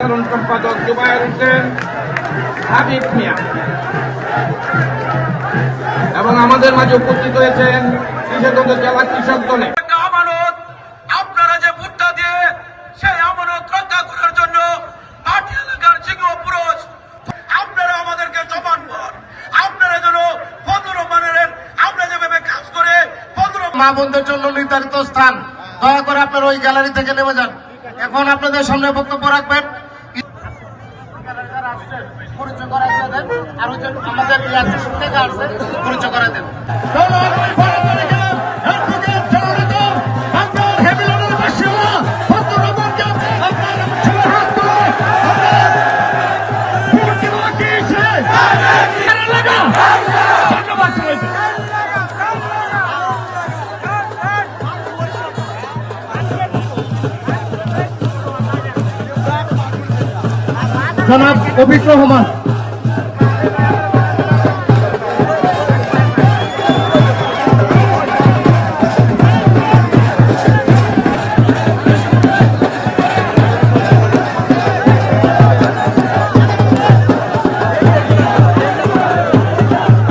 সাধারণ সম্পাদক জুবায়ের হোসেন, হাবিব মিয়া এবং আমাদের মাঝে উপস্থিত হয়েছেন কিশোরগঞ্জ জেলা কৃষক দলে। আপনারা যে ভোটটা দিয়ে সেই আমানত রক্ষা করার জন্য মাটি এলাকার সিংহ পুরুষ আপনারা আমাদেরকে সমান করেন। আপনারা যেন 15 মানের আমরা যেভাবে কাজ করে 15 মা বোনদের জন্য নির্ধারিত স্থান, দয়া করে আপনারা ওই গ্যালারি থেকে নেমে যান। এখন আপনাদের সামনে বক্তব্য রাখবেন পরিচয় করা দেন, আর ওই যে আমাদের থেকে আসছে পরিচয় করা দেন। জনাব অভিক রহমান।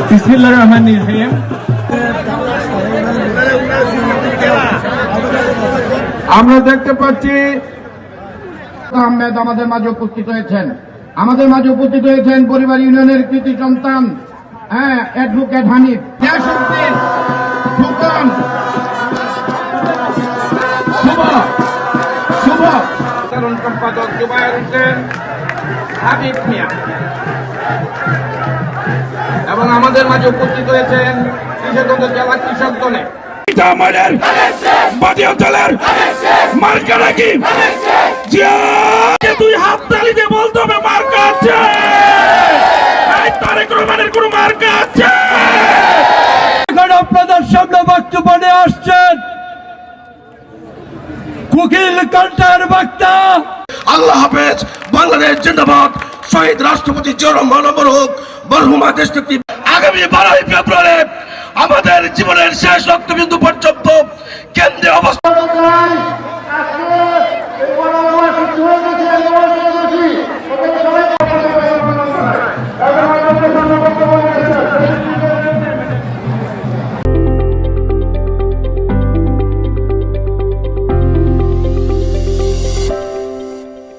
বিসমিল্লাহির রহমানির রহিম। আমরা দেখতে পাচ্ছি আহমেদ আমাদের মাঝে উপস্থিত হয়েছেন। আমাদের মাঝে উপস্থিত হয়েছেন পরিবার ইউনিয়নের কৃতি সন্তান অ্যাডভোকেট হানিফ, গিয়াসউদ্দিন, ফুকন, শুভ সাধারণ সম্পাদক জুবায়ের হোসেন, হাবিব মিয়া এবং আমাদের মাঝে উপস্থিত হয়েছেন কিশোরগঞ্জ জেলা কৃষক দলে। তুই হাত তালি দিয়ে বলতে হবে মার্কা আছে, তারেক রহমানের কোন মার্কা আছে। এখন আপনাদের সামনে বক্তব্য নিয়ে আসছেন কুকিল কান্টার বক্তা। আল্লাহ হাফেজ, বাংলাদেশ জিন্দাবাদ। শহীদ রাষ্ট্রপতি জিয়াউর রহমান অমর হোক, মরহুমা দেশনেত্রী। আগামী 12 ফেব্রুয়ারি আমাদের জীবনের শেষ রক্তবিন্দু পর্যন্ত কেন্দ্রে অবস্থা